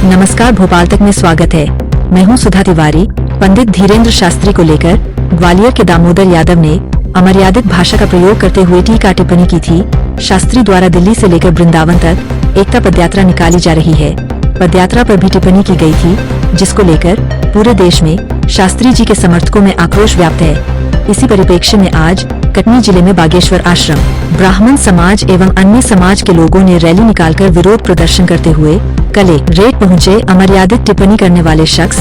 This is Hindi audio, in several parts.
नमस्कार, भोपाल तक में स्वागत है। मैं हूं सुधा तिवारी। पंडित धीरेन्द्र शास्त्री को लेकर ग्वालियर के दामोदर यादव ने अमर्यादित भाषा का प्रयोग करते हुए टीका टिप्पणी की थी। शास्त्री द्वारा दिल्ली से लेकर वृंदावन तक एकता पदयात्रा निकाली जा रही है। पदयात्रा पर भी टिप्पणी की गई थी, जिसको लेकर पूरे देश में शास्त्री जी के समर्थकों में आक्रोश व्याप्त है। इसी परिप्रेक्ष्य में आज कटनी जिले में बागेश्वर आश्रम, ब्राह्मण समाज एवं अन्य समाज के लोगों ने रैली निकालकर विरोध प्रदर्शन करते हुए कलेक्ट्रेट पहुंचे। अमर्यादित टिप्पणी करने वाले शख्स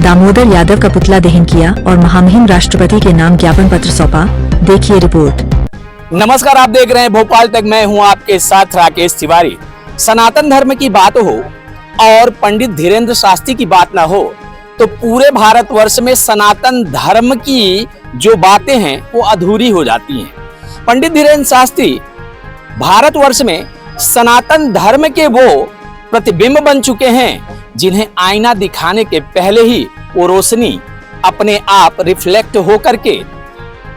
दामोदर यादव का पुतला दहन किया और महामहिम राष्ट्रपति के नाम ज्ञापन पत्र सौंपा। देखिए रिपोर्ट। नमस्कार, आप देख रहे हैं भोपाल तक। मैं हूं आपके साथ राकेश तिवारी। सनातन धर्म की बात हो और पंडित धीरेन्द्र शास्त्री की बात ना हो तो पूरे भारतवर्ष में सनातन धर्म की जो बातें हैं वो अधूरी हो जाती हैं। पंडित धीरेन्द्र शास्त्री भारतवर्ष में सनातन धर्म के वो प्रतिबिंब बन चुके हैं जिन्हें आईना दिखाने के पहले ही वो रोशनी अपने आप रिफ्लेक्ट होकर के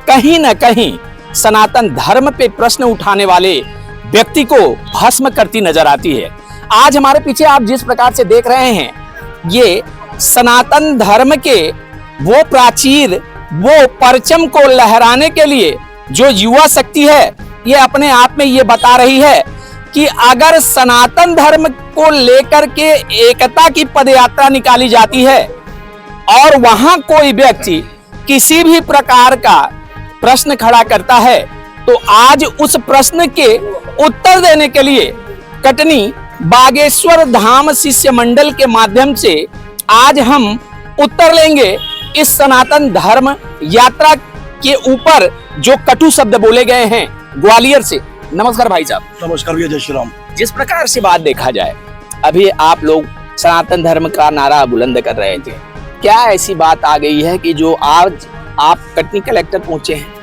कहीं न कहीं सनातन धर्म पे प्रश्न उठाने वाले व्यक्ति को भस्म करती नजर आती है। आज हमारे पीछे आप जिस प्रकार से देख रहे हैं, ये सनातन धर्म के वो प्राचीर, वो परचम को लहराने के लिए जो युवा शक्ति है, ये अपने आप में ये बता रही है कि अगर सनातन धर्म को लेकर के एकता की पदयात्रा निकाली जाती है और वहां कोई व्यक्ति किसी भी प्रकार का प्रश्न खड़ा करता है तो आज उस प्रश्न के उत्तर देने के लिए कटनी बागेश्वर धाम शिष्य मंडल के माध्यम से आज हम उत्तर लेंगे इस सनातन धर्म यात्रा के ऊपर जो कटु शब्द बोले गए हैं ग्वालियर से। नमस्कार भाई साहब। नमस्कार भैया, जय श्री राम। जिस प्रकार से बात देखा जाए, अभी आप लोग सनातन धर्म का नारा बुलंद कर रहे थे, क्या ऐसी बात आ गई है कि जो आज आप कटनी कलेक्टर पहुंचे हैं?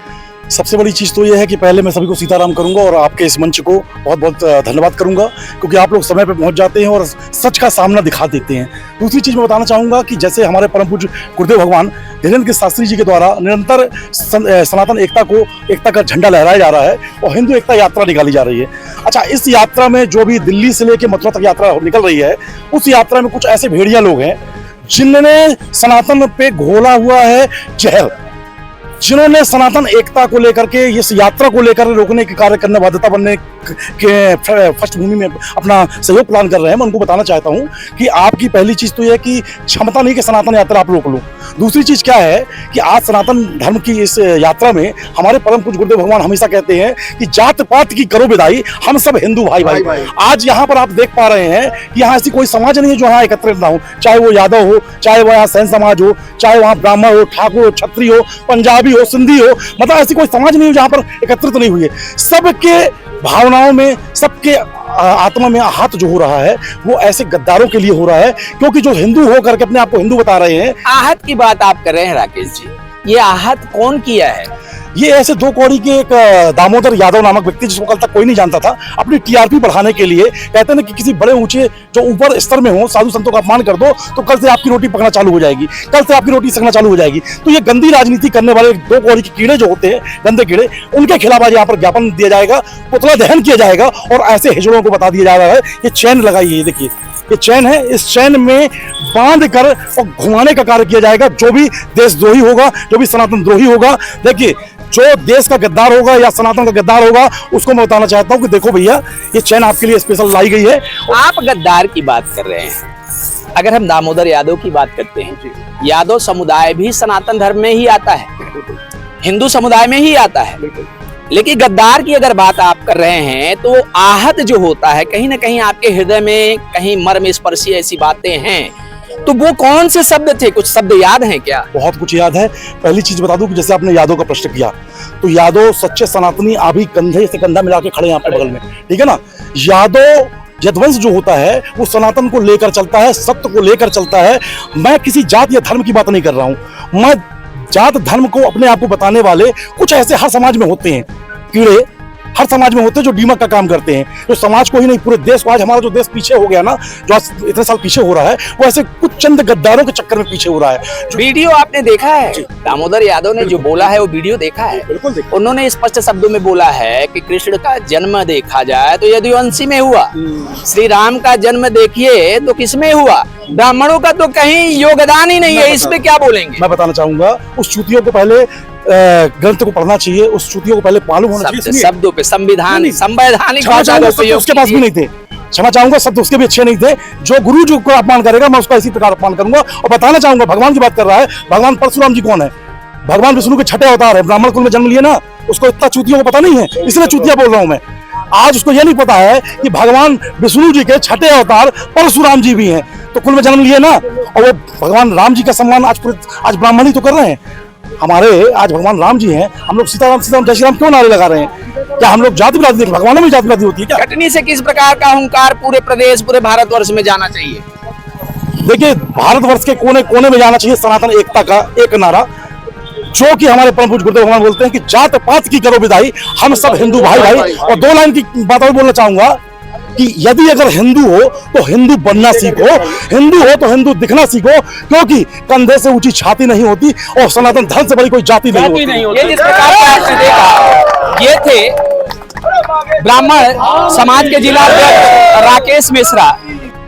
सबसे बड़ी चीज़ तो ये है कि पहले मैं सभी को सीताराम करूंगा और आपके इस मंच को बहुत बहुत धन्यवाद करूंगा, क्योंकि आप लोग समय पे पहुंच जाते हैं और सच का सामना दिखा देते हैं। दूसरी चीज़ मैं बताना चाहूँगा कि जैसे हमारे परम पूज्य गुरुदेव भगवान धीरेन्द्र शास्त्री जी के द्वारा निरंतर सनातन एकता का झंडा लहराया जा रहा है और हिंदू एकता यात्रा निकाली जा रही है। अच्छा, इस यात्रा में जो भी दिल्ली से लेकर मथुरा तक यात्रा निकल रही है, उस यात्रा में कुछ ऐसे भेड़िया लोग हैं जिन्होंने सनातन पे घोला हुआ है जहर, जिन्होंने सनातन एकता को लेकर के, इस यात्रा को लेकर रोकने के कार्य करने, बाध्यता बनने के फर्स्ट भूमि में अपना सहयोग प्रदान कर रहे हैं। मैं उनको बताना चाहता हूं कि आपकी पहली चीज तो यह है कि क्षमता नहीं कि सनातन यात्रा आप रोक लो। दूसरी चीज क्या है कि आज सनातन धर्म की इस यात्रा में हमारे परम पूज्य गुरुदेव भगवान हमेशा कहते हैं कि जात पात की करो विदाई, हम सब हिंदू भाई भाई। आज यहाँ पर आप देख पा रहे हैं कि यहाँ ऐसी कोई समाज नहीं है जो यहाँ एकत्रित ना हो, चाहे वो यादव हो, चाहे वो यहाँ सैन समाज हो, चाहे वहाँ ब्राह्मण हो, ठाकुर हो, क्षत्रिय हो, पंजाबी हो, सिंधी हो, मतलब ऐसी कोई समाज नहीं हो जहाँ पर एकत्रित नहीं हुई है। सबके भावनाओं में, सबके आत्मा में आहत जो हो रहा है वो ऐसे गद्दारों के लिए हो रहा है, क्योंकि जो हिंदू हो करके अपने आप को हिंदू बता रहे हैं। आहत की बात आप कर रहे हैं राकेश जी, ये आहत कौन किया है? ये ऐसे दो कौड़ी के एक दामोदर यादव नामक व्यक्ति, जिसको कल तक कोई नहीं जानता था, अपनी टीआरपी बढ़ाने के लिए कहते हैं कि किसी बड़े ऊंचे जो ऊपर स्तर में हो, साधु संतों का अपमान कर दो तो कल से आपकी रोटी पकना चालू हो जाएगी, कल से आपकी रोटी सेकना चालू हो जाएगी। तो ये गंदी राजनीति करने वाले दो कौड़ी के कीड़े जो होते हैं, गंदे कीड़े, उनके खिलाफ आज यहाँ पर ज्ञापन दिया जाएगा, पुतला दहन किया जाएगा और ऐसे हिजड़ों को बता दिया जा रहा है ये चैन लगाइए, देखिए ये चैन है, इस चैन में बांध कर और घुमाने का कार्य किया जाएगा। जो भी देशद्रोही होगा, जो भी सनातन द्रोही होगा, देखिए जो देश का गद्दार होगा या सनातन का गद्दार होगा, उसको मैं बताना चाहता हूँ कि देखो भैया, ये चैन आपके लिए स्पेशल लाई गई है। आप गद्दार की बात कर रहे हैं, अगर हम दामोदर यादव की बात करते हैं, यादव समुदाय भी सनातन धर्म में ही आता है, हिंदू समुदाय में ही आता है। लेकिन गद्दार की अगर बात आप कर रहे हैं तो आहत जो होता है, कहीं ना कहीं आपके हृदय में कहीं मर्म स्पर्शी ऐसी बातें हैं, तो वो कौन से शब्द थे? कुछ शब्द याद हैं क्या? बहुत कुछ याद है। पहली चीज बता दूं कि जैसे आपने यादव का प्रश्न किया, तो यादव सच्चे सनातनी अभी कंधे से कंधा मिला के खड़े हैं आपके बगल में, ठीक है ना। यादव यदवंश जो होता है वो सनातन को लेकर चलता है, सत्य को लेकर चलता है। मैं किसी जात या धर्म की बात नहीं कर रहा हूं, मैं जात धर्म को अपने आप को बताने वाले कुछ ऐसे हर समाज में होते हैं कीड़े, हर समाज में होते हैं जो डीमक का काम करते हैं, जो समाज को ही नहीं पूरे देश को, आज हमारा जो देश पीछे हो गया ना, जो आज इतने साल पीछे हो रहा है, वो ऐसे कुछ चंद गद्दारों के चक्कर में पीछे हो रहा है। वीडियो आपने देखा है, दामोदर यादव ने जो बोला है वो वीडियो देखा है। बिल्कुल देखा। उन्होंने स्पष्ट शब्दों में बोला है कि कृष्ण का जन्म देखा जाए तो यदुवंशी में हुआ, श्री राम का जन्म देखिए तो किसमें हुआ, ब्राह्मणों का तो कहीं योगदान ही नहीं है। इस पे क्या बोलेंगे? मैं बताना चाहूंगा, उस चूतियों को पहले ग्रंथ को पढ़ना चाहिए, उस चूतियों को पहले मालूम होना चाहिए शब्दों पे संवैधानिक भाषा का उपयोग उसके पास भी नहीं थे। क्षमा चाहूंगा, शब्द उसके भी अच्छे नहीं थे। जो गुरु जी को अपमान करेगा मैं उसका इसी प्रकार अपमान करूंगा। और बताना चाहूंगा, भगवान की बात कर रहा है, भगवान परशुराम जी कौन है? भगवान विष्णु के छठे अवतार है, ब्राह्मण कुल में जन्म लिए ना, उसको इतना चूतियों को पता नहीं है, इसलिए चूतिया बोल रहा हूं मैं। आज उसको यह नहीं पता है कि भगवान विष्णु जी के छठे अवतार परशुराम जी भी हैं, तो कुल में जन्म लिए ना। और वो भगवान राम जी का सम्मान आज ब्राह्मण ही तो कर रहे हैं। हमारे आज भगवान राम जी हैं, हम लोग सीताराम सीताराम जय श्री राम क्यों नारे लगा रहे हैं? क्या हम लोग जाति विरोधी? भगवानों में जाति विरोधी होती है क्या? कटनी से किस प्रकार का हुंकार पूरे प्रदेश, पूरे भारतवर्ष में जाना चाहिए? देखिए, भारतवर्ष के कोने कोने में जाना चाहिए सनातन एकता का एक नारा, जो कि हमारे परम पूज्य गुरुदेव भगवान बोलते हैं कि जात पात की करो विदाई, हम सब हिंदू भाई भाई। और दो लाइन की बात और बोलना चाहूंगा कि यदि अगर हिंदू हो तो हिंदू बनना सीखो, हिंदू हो तो हिंदू दिखना सीखो, क्योंकि कंधे से ऊंची छाती नहीं होती और सनातन धर्म से बड़ी कोई जाति नहीं होती। ये जिस प्रकार का आपने देखा, ये थे ब्राह्मण समाज के जिला अध्यक्ष राकेश मिश्रा।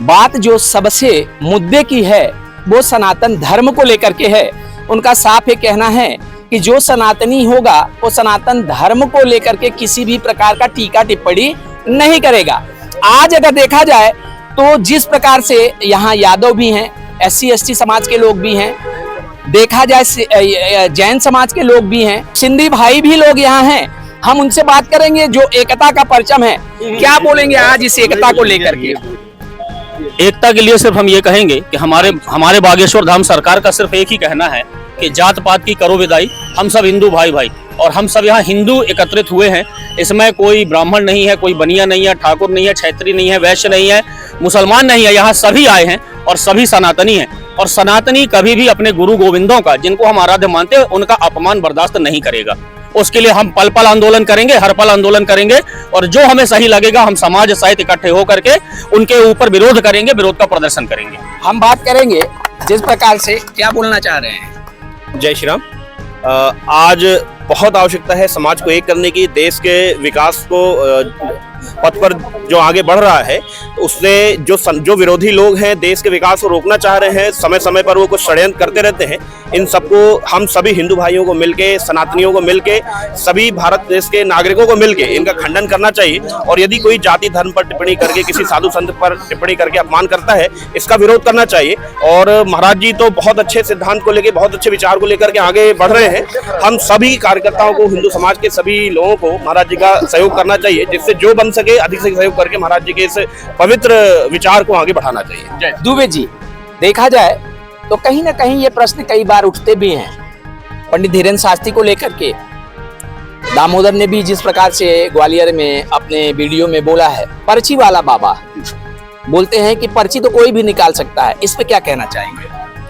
बात जो सबसे मुद्दे की है वो सनातन धर्म को लेकर के है। उनका साफ ये कहना है कि जो सनातनी होगा वो सनातन धर्म को लेकर के किसी भी प्रकार का टीका टिप्पणी नहीं करेगा। आज अगर देखा जाए तो जिस प्रकार से यहाँ यादव भी हैं, SC ST समाज के लोग भी हैं, देखा जाए जैन समाज के लोग भी हैं, सिंधी भाई भी लोग यहाँ हैं। हम उनसे बात करेंगे जो एकता का परचम है, क्या बोलेंगे आज इस एकता को लेकर के? एकता के लिए सिर्फ हम ये कहेंगे कि हमारे बागेश्वर धाम सरकार का सिर्फ एक ही कहना है कि जात पात की करो विदाई, हम सब हिंदू भाई भाई। और हम सब यहाँ हिंदू एकत्रित हुए हैं, इसमें कोई ब्राह्मण नहीं है, कोई बनिया नहीं है, ठाकुर नहीं है, क्षत्रिय नहीं है, वैश्य नहीं है, मुसलमान नहीं है, यहाँ सभी आए हैं और सभी सनातनी हैं। और सनातनी कभी भी अपने गुरु गोविंदों का, जिनको हम आराध्य मानते हैं, उनका अपमान बर्दाश्त नहीं करेगा। उसके लिए हम पल पल आंदोलन करेंगे, हर पल आंदोलन करेंगे, और जो हमें सही लगेगा हम समाज सहित इकट्ठे होकर के उनके ऊपर विरोध करेंगे, विरोध का प्रदर्शन करेंगे। हम बात करेंगे जिस प्रकार से, क्या बोलना चाह रहे हैं? जय श्री राम। आज बहुत आवश्यकता है समाज को एक करने की, देश के विकास को पथ पर जो आगे बढ़ रहा है उससे जो विरोधी लोग हैं देश के विकास को रोकना चाह रहे हैं, समय समय पर वो कुछ षड्यंत्र करते रहते हैं। इन सबको हम सभी हिंदू भाइयों को मिलके, सनातनियों को मिलके, सभी भारत देश के नागरिकों को मिलके इनका खंडन करना चाहिए। और यदि कोई जाति धर्म पर टिप्पणी करके, किसी साधु संत पर टिप्पणी करके अपमान करता है, इसका विरोध करना चाहिए। और महाराज जी तो बहुत अच्छे सिद्धांत को लेकर, बहुत अच्छे विचार को लेकर के आगे बढ़ रहे हैं। हम सभी कार्यकर्ताओं को, हिंदू समाज के सभी लोगों को महाराज जी का सहयोग करना चाहिए, जिससे जो बन सके अधिक से सहयोग करके महाराज जी के इस पवित्र विचार को आगे बढ़ाना चाहिए। दुबे जी, देखा जाए तो कहीं ना कहीं ये प्रश्न कई बार उठते भी हैं पंडित धीरेन्द्र शास्त्री को लेकर के। दामोदर ने भी जिस प्रकार से ग्वालियर में अपने वीडियो में बोला है, पर्ची वाला बाबा बोलते हैं कि पर्ची तो कोई भी निकाल सकता है, इस पे क्या कहना चाहेंगे?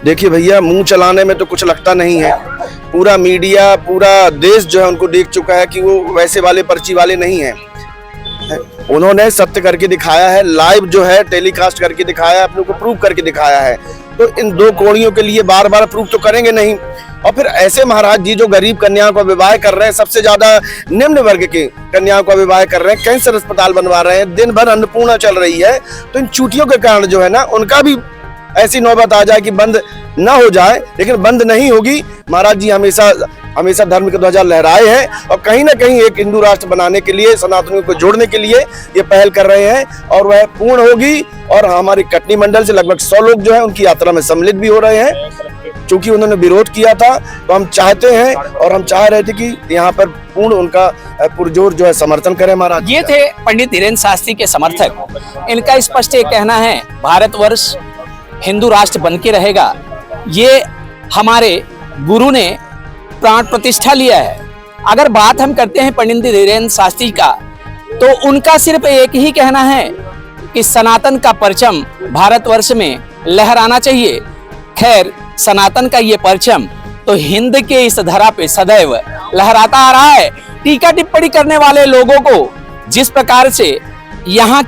देखिए भैया, मुंह चलाने में तो कुछ लगता नहीं है। पूरा मीडिया, पूरा देश जो है उनको देख चुका है कि वो वैसे वाले पर्ची वाले नहीं हैं। उन्होंने सत्य करके दिखाया है, लाइव जो है टेलीकास्ट करके दिखाया है, अपने को प्रूव करके दिखाया है। तो इन दो कोड़ियों के लिए बार बार प्रूव तो करेंगे नहीं। और फिर ऐसे महाराज जी जो गरीब कन्याओं का विवाह कर रहे हैं, सबसे ज्यादा निम्न वर्ग की कन्याओं का विवाह कर रहे हैं, कैंसर अस्पताल बनवा रहे हैं, दिन भर अन्नपूर्णा चल रही है, तो इन चूतियों के कारण जो है ना, उनका भी ऐसी नौबत आ जाए कि बंद ना हो जाए। लेकिन बंद नहीं होगी। महाराज जी हमेशा धर्म के ध्वजा लहराए हैं और कहीं ना कहीं एक हिंदू राष्ट्र बनाने के लिए, सनातनियों को जोड़ने के लिए ये पहल कर रहे हैं, और वह पूर्ण होगी। और हमारी कटनी मंडल से लगभग 100 लोग जो है उनकी यात्रा में सम्मिलित भी हो रहे हैं। चूंकि उन्होंने विरोध किया था, तो हम चाहते हैं और हम चाह रहे थे कि यहाँ पर पूर्ण उनका पुरजोर जो है समर्थन करें महाराज। ये थे पंडित धीरेन्द्र शास्त्री के समर्थक। इनका स्पष्ट एक कहना है, भारतवर्ष हिंदू राष्ट्र बन के रहेगा। ये हमारे गुरु ने प्राण प्रतिष्ठा लिया है। अगर बात हम करते हैं पंडित धीरेन्द्र शास्त्री का, तो उनका सिर्फ एक ही कहना है कि सनातन का परचम भारतवर्ष में लहराना चाहिए। खैर, सनातन का ये परचम तो हिंद के इस धरा पे सदैव लहराता आ रहा है। टीका टिप्पणी करने वाले लोगों को जिस प्रकार से यहाँ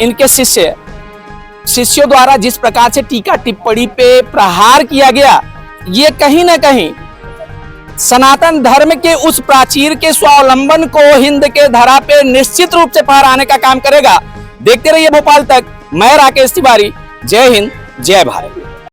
इनके शिष्यों द्वारा जिस प्रकार से टीका टिप्पणी पे प्रहार किया गया, ये कहीं ना कहीं सनातन धर्म के उस प्राचीर के स्वावलंबन को हिंद के धरा पे निश्चित रूप से फहराने का काम करेगा। देखते रहिए भोपाल तक। मैं राकेश तिवारी। जय हिंद, जय भारत।